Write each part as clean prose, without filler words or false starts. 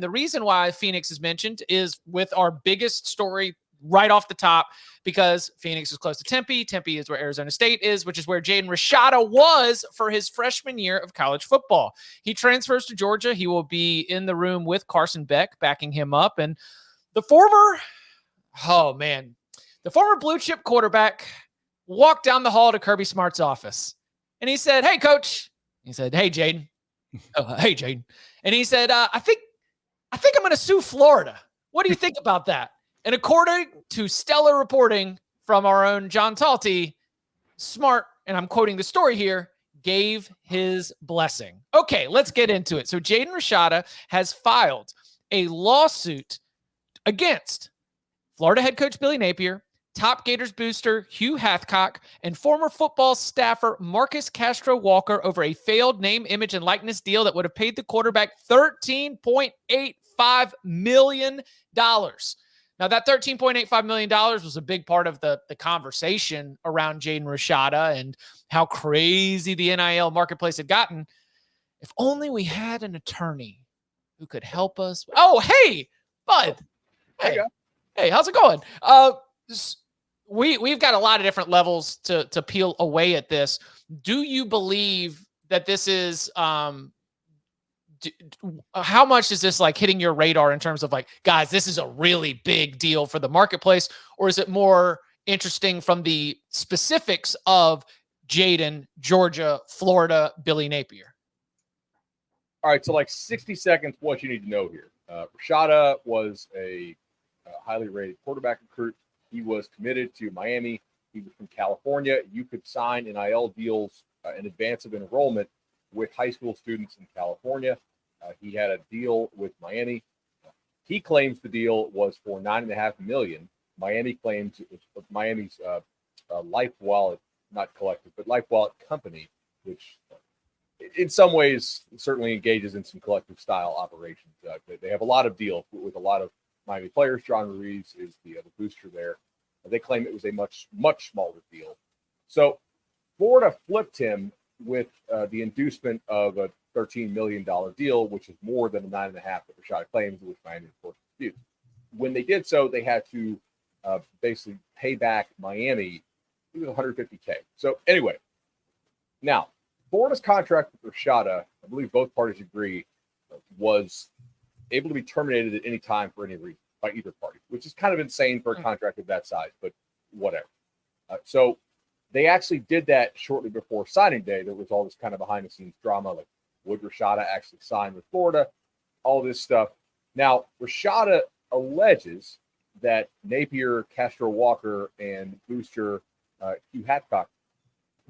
the reason why Phoenix is mentioned is with our biggest story right off the top, because Phoenix is close to Tempe. Tempe is where Arizona State is, which is where Jaden Rashada was for his freshman year of college football. He transfers to Georgia. He will be in the room with Carson Beck, backing him up. And the former blue chip quarterback walked down the hall to Kirby Smart's office. And he said, "Hey, coach." He said, "Hey, Jaden." "Hey, Jaden." And he said, I think I'm going to sue Florida. What do you think about that?" And according to stellar reporting from our own John Talty, Smart, and I'm quoting the story here, gave his blessing. Okay, let's get into it. So Jaden Rashada has filed a lawsuit against Florida head coach Billy Napier, top Gators booster Hugh Hathcock, and former football staffer Marcus Castro Walker over a failed name, image, and likeness deal that would have paid the quarterback $13.85 million. Now, that $13.85 million was a big part of the conversation around Jaden Rashada and how crazy the NIL marketplace had gotten. If only we had an attorney who could help us. Oh, hey, bud. Hey, how's it going? We've got a lot of different levels to peel away at this. Do you believe that this is how much is this like hitting your radar in terms of like, guys, this is a really big deal for the marketplace? Or is it more interesting from the specifics of Jaden, Georgia, Florida, Billy Napier? All right. So like 60 seconds, what you need to know here. Rashada was a highly rated quarterback recruit. He was committed to Miami. He was from California. You could sign NIL deals in advance of enrollment with high school students in California. He had a deal with Miami. He claims the deal was for $9.5 million. Miami claims it was Miami's Life Wallet, not collective, but Life Wallet company, which in some ways certainly engages in some collective style operations. They have a lot of deals with a lot of Miami players. John Ruiz is the booster there. They claim it was a much, much smaller deal. So Florida flipped him with the inducement of a $13 million deal, which is more than the $9.5 that Rashada claims, which Miami, of course, disputes. When they did so, they had to basically pay back Miami. It was $150K. So anyway, now Florida's contract with Rashada, I believe both parties agree, was able to be terminated at any time for any reason by either party, which is kind of insane for a contract of that size, but whatever. So they actually did that shortly before signing day. There was all this kind of behind-the-scenes drama, like would Rashada actually sign with Florida, all this stuff. Now, Rashada alleges that Napier, Castro Walker, and booster Hugh Hathcock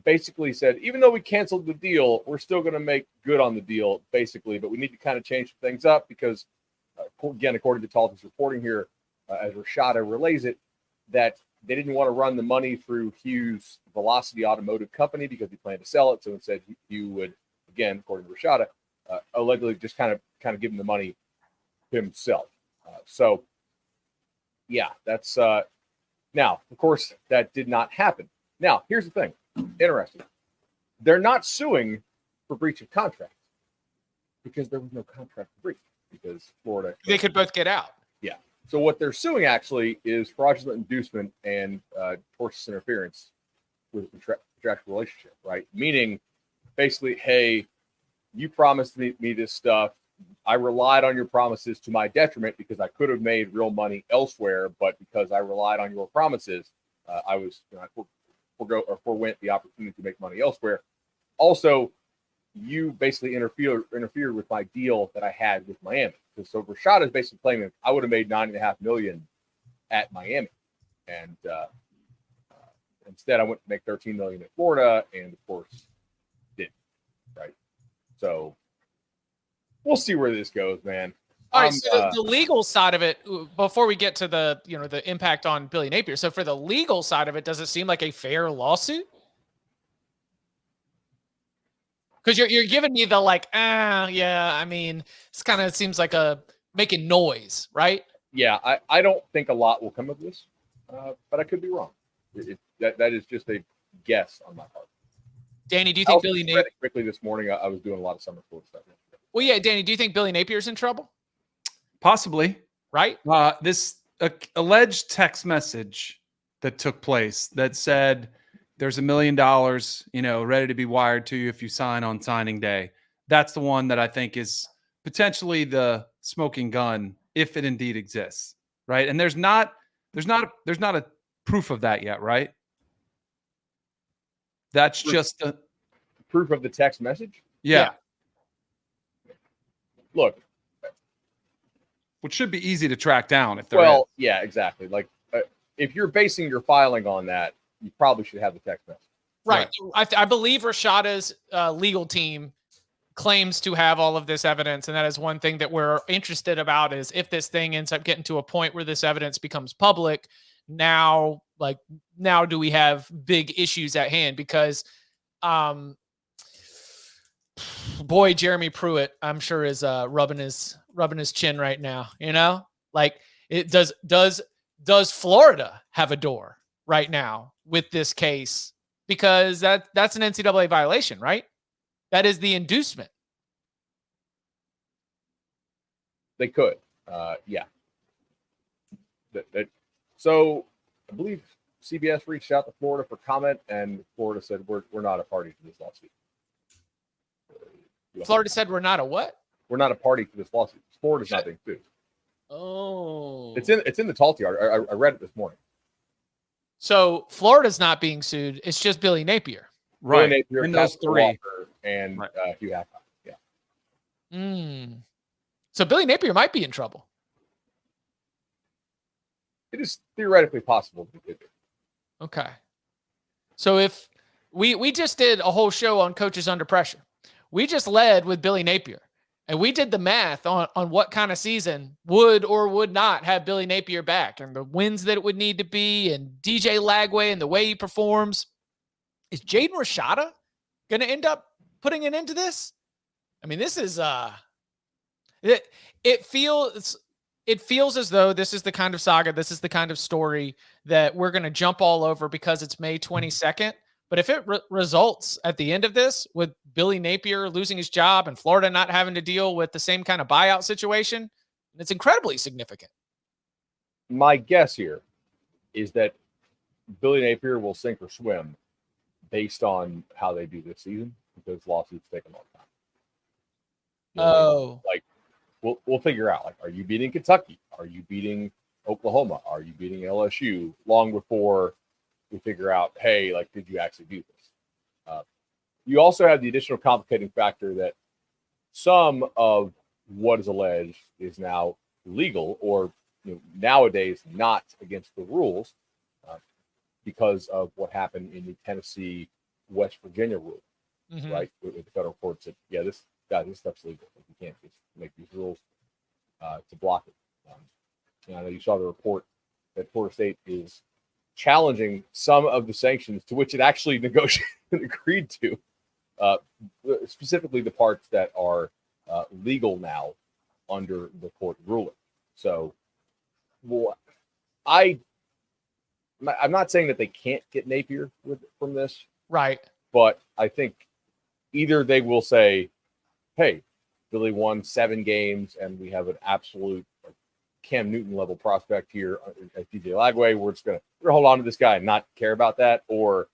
basically said, even though we canceled the deal, we're still going to make good on the deal, basically, but we need to kind of change things up because, again, according to Talton's reporting here, as Rashada relays it, that they didn't want to run the money through Hugh's Velocity Automotive Company because he planned to sell it. So instead, Hugh would, again, according to Rashada, allegedly just kind of give him the money himself. So, yeah, that's now, of course, that did not happen. Now, here's the thing. Interesting. They're not suing for breach of contract because there was no contract breach because Florida. They could both get out. Yeah. So what they're suing actually is fraudulent inducement and tortious interference with the contractual relationship, right? Meaning, basically, hey, you promised me this stuff. I relied on your promises to my detriment because I could have made real money elsewhere, but because I relied on your promises, I was forwent the opportunity to make money elsewhere. Also, you basically interfered with my deal that I had with Miami. So Rashada is basically claiming I would have made $9.5 million at Miami, and instead I went to make $13 million at Florida, and of course didn't. Right. So we'll see where this goes, man. All right, so the legal side of it, before we get to the impact on Billy Napier. So for the legal side of it, does it seem like a fair lawsuit? Because you're giving me the like, yeah, I mean, this kind of seems like a making noise, right? Yeah, I don't think a lot will come of this, but I could be wrong. That is just a guess on my part. Danny, do you think Billy Napier? Quickly this morning, I was doing a lot of summer school stuff. Well, yeah, Danny, do you think Billy Napier's in trouble? Possibly. right? This alleged text message that took place that said there's $1 million, ready to be wired to you if you sign on signing day. That's the one that I think is potentially the smoking gun, if it indeed exists, right? And there's not a proof of that yet, right? That's just a Proof of the text message? yeah. Look, Which should be easy to track down if there is. Yeah, exactly. Like, if you're basing your filing on that, you probably should have the text message. Right. I believe Rashada's legal team claims to have all of this evidence, and that is one thing that we're interested about, is if this thing ends up getting to a point where this evidence becomes public, now do we have big issues at hand? Because boy, Jeremy Pruitt, I'm sure, is rubbing his chin right now. Like, it does Florida have a door right now with this case? Because that's an NCAA violation, right? That is the inducement. They could, yeah. So I believe CBS reached out to Florida for comment, and Florida said we're not a party to this lawsuit. Florida said we're not a what? We're not a party to this lawsuit. Florida's not being sued. Oh, it's in the Talty article. I read it this morning. So Florida's not being sued. It's just Billy Napier. Right. Billy Napier, and those three. Walker, and Hugh Hancock. Yeah. So Billy Napier might be in trouble. It is theoretically possible to do. Okay. So if we just did a whole show on coaches under pressure, we just led with Billy Napier, and we did the math on what kind of season would or would not have Billy Napier back, and the wins that it would need to be, and DJ Lagway and the way he performs. Is Jaden Rashada going to end up putting an end to this? I mean, this is it feels as though this is the kind of saga, this is the kind of story that we're going to jump all over because it's May 22nd. But if it results at the end of this with Billy Napier losing his job and Florida not having to deal with the same kind of buyout situation, it's incredibly significant. My guess here is that Billy Napier will sink or swim based on how they do this season, because lawsuits take a long time. Like, we'll figure out, like, are you beating Kentucky? Are you beating Oklahoma? Are you beating LSU? Long before we figure out, hey, like, did you actually do this? You also have the additional complicating factor that some of what is alleged is now legal, or nowadays not against the rules, because of what happened in the Tennessee West Virginia rule, right? With the federal court said, yeah, this stuff's legal. You can't just make these rules to block it. I know you saw the report that Florida State is challenging some of the sanctions to which it actually negotiated and agreed to, specifically the parts that are legal now under the court ruling. So, I'm not saying that they can't get Napier from this, right? But I think either they will say, hey, Billy won 7 games and we have an absolute Cam Newton level prospect here at DJ Lagway. We're going to hold on to this guy and not care about that. Or,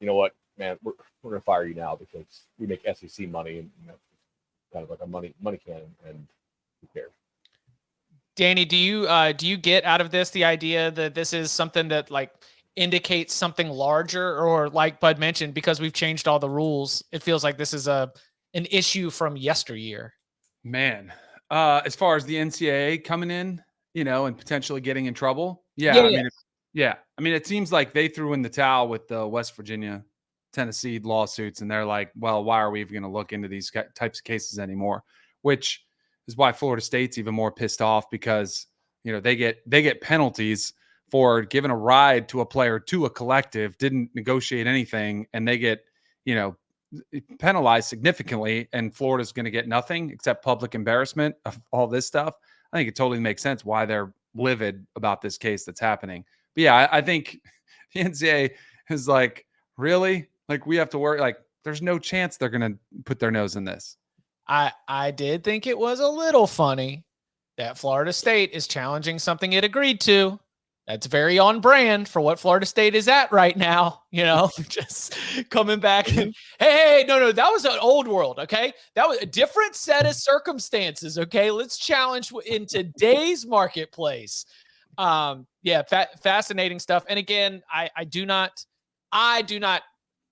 you know what, man, we're going to fire you now because we make SEC money, and kind of like a money cannon, and who cares? Danny, do you get out of this the idea that this is something that, like, indicates something larger, or, like Bud mentioned, because we've changed all the rules, it feels like this is an issue from yesteryear? Man, as far as the NCAA coming in, and potentially getting in trouble. Yeah. I mean, it seems like they threw in the towel with the West Virginia, Tennessee lawsuits, and they're like, well, why are we even going to look into these types of cases anymore? Which is why Florida State's even more pissed off, because, they get penalties for giving a ride to a player to a collective, didn't negotiate anything, and they get, penalized significantly, and Florida's going to get nothing except public embarrassment of all this stuff. I think it totally makes sense why they're livid about this case that's happening. But yeah, I think the NCAA is like, really? Like, we have to worry? Like, there's no chance they're going to put their nose in this. I did think it was a little funny that Florida State is challenging something it agreed to. That's very on brand for what Florida State is at right now. Just coming back and hey, no, that was an old world. Okay. That was a different set of circumstances. Okay. Let's challenge in today's marketplace. Fascinating stuff. And again, I do not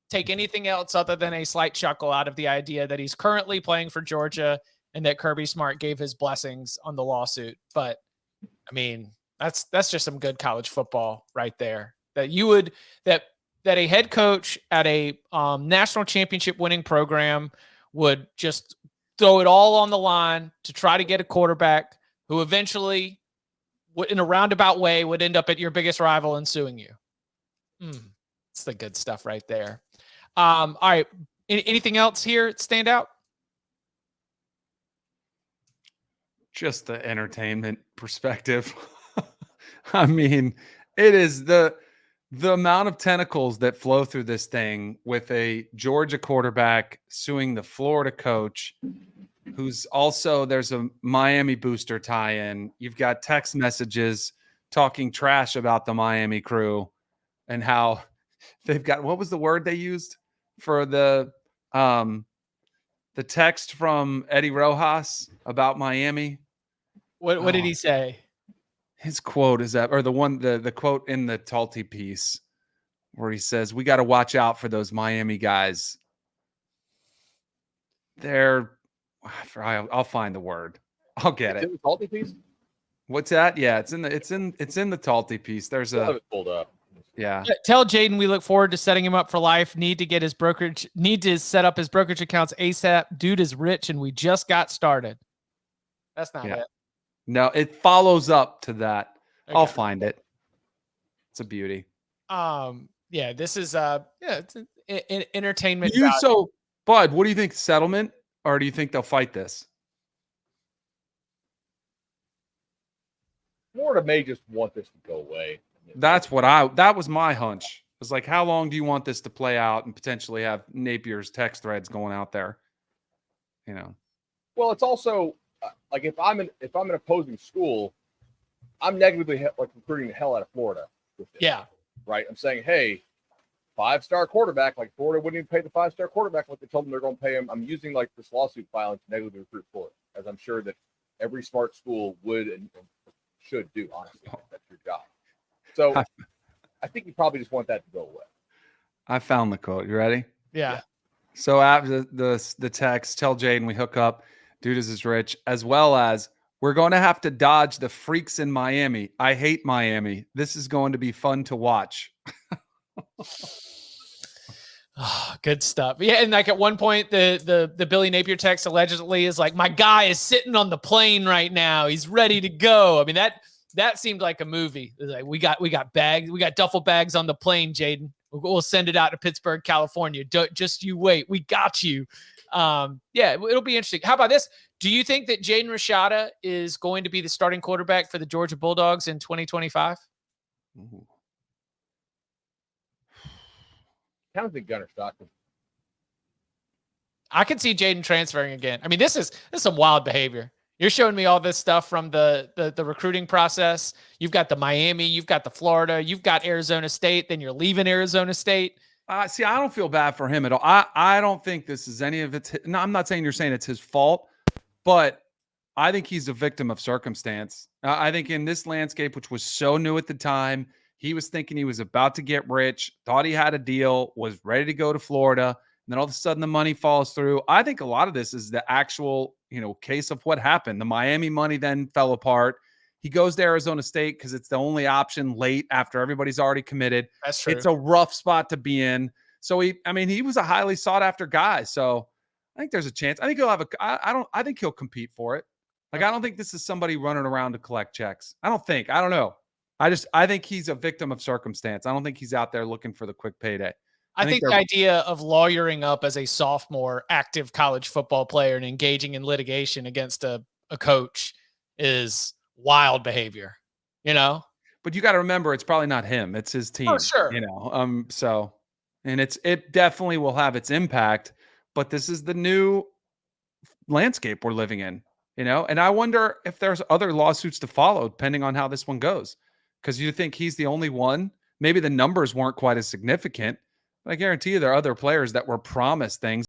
take anything else other than a slight chuckle out of the idea that he's currently playing for Georgia and that Kirby Smart gave his blessings on the lawsuit. But I mean, that's just some good college football right there. That a head coach at a national championship winning program would just throw it all on the line to try to get a quarterback who eventually, in a roundabout way, would end up at your biggest rival and suing you. It's the good stuff right there. All right. Anything else here stand out? Just the entertainment perspective. I mean, it is the amount of tentacles that flow through this thing with a Georgia quarterback suing the Florida coach, who's also, there's a Miami booster tie-in. You've got text messages talking trash about the Miami crew and how they've got, what was the word they used for the text from Eddie Rojas about Miami? What did he say? His quote is that, or the quote in the Talty piece where he says, "We got to watch out for those Miami guys. I'll find the word. I'll get it." In the Talty piece? What's that? Yeah, it's in the Talty piece. There's I'll have it pulled up. Yeah. Tell Jaden we look forward to setting him up for life. Need to set up his brokerage accounts ASAP. Dude is rich and we just got started. That's not it. No, it follows up to that. Okay. I'll find it. It's a beauty. This is it's an entertainment. So, Bud, what do you think? Settlement, or do you think they'll fight this? Florida may just want this to go away. That was my hunch. It was like, how long do you want this to play out and potentially have Napier's text threads going out there? Well, it's also like if I'm an opposing school, I'm negatively recruiting the hell out of Florida with this. Yeah. Right. I'm saying, hey, 5-star quarterback, like Florida wouldn't even pay the 5-star quarterback what they told them they're going to pay him. I'm using like this lawsuit filing to negatively recruit Florida, as I'm sure that every smart school would and should do, honestly. That's your job. So I think you probably just want that to go away. I found the quote. You ready? Yeah. So after the text, tell Jaden we hook up. Dude is rich, as well as we're going to have to dodge the freaks in Miami. I hate Miami. This is going to be fun to watch. Good stuff. Yeah, and like at one point, the Billy Napier text allegedly is like, "My guy is sitting on the plane right now. He's ready to go." I mean, that seemed like a movie. Like we got bags, we got duffel bags on the plane, Jaden. We'll send it out to Pittsburgh, California. Just you wait. We got you. It'll be interesting. How about this? Do you think that Jaden Rashada is going to be the starting quarterback for the Georgia Bulldogs in 2025? I don't think Gunner Stockton. I can see Jaden transferring again. I mean, this is some wild behavior. You're showing me all this stuff from the recruiting process. You've got the Miami, you've got the Florida, you've got Arizona State, then you're leaving Arizona State. See, I don't feel bad for him at all. I don't think this is any of it's. No, I'm not saying you're saying it's his fault, but I think he's a victim of circumstance. I think in this landscape, which was so new at the time, he was thinking he was about to get rich, thought he had a deal, was ready to go to Florida, and then all of a sudden the money falls through. I think a lot of this is the actual, case of what happened. The Miami money then fell apart. He goes to Arizona State because it's the only option late after everybody's already committed. That's true. It's a rough spot to be in. So he was a highly sought after guy. So I think there's a chance. I think he'll have I think he'll compete for it. Like, I don't think this is somebody running around to collect checks. I don't know. I think he's a victim of circumstance. I don't think he's out there looking for the quick payday. I think the idea of lawyering up as a sophomore active college football player and engaging in litigation against a coach is wild behavior, But you got to remember, it's probably not him. It's his team. Oh, sure. And it definitely will have its impact, but this is the new landscape we're living in. you know, and I wonder if there's other lawsuits to follow depending on how this one goes. Because you think he's the only one. Maybe the numbers weren't quite as significant, but I guarantee you there are other players that were promised things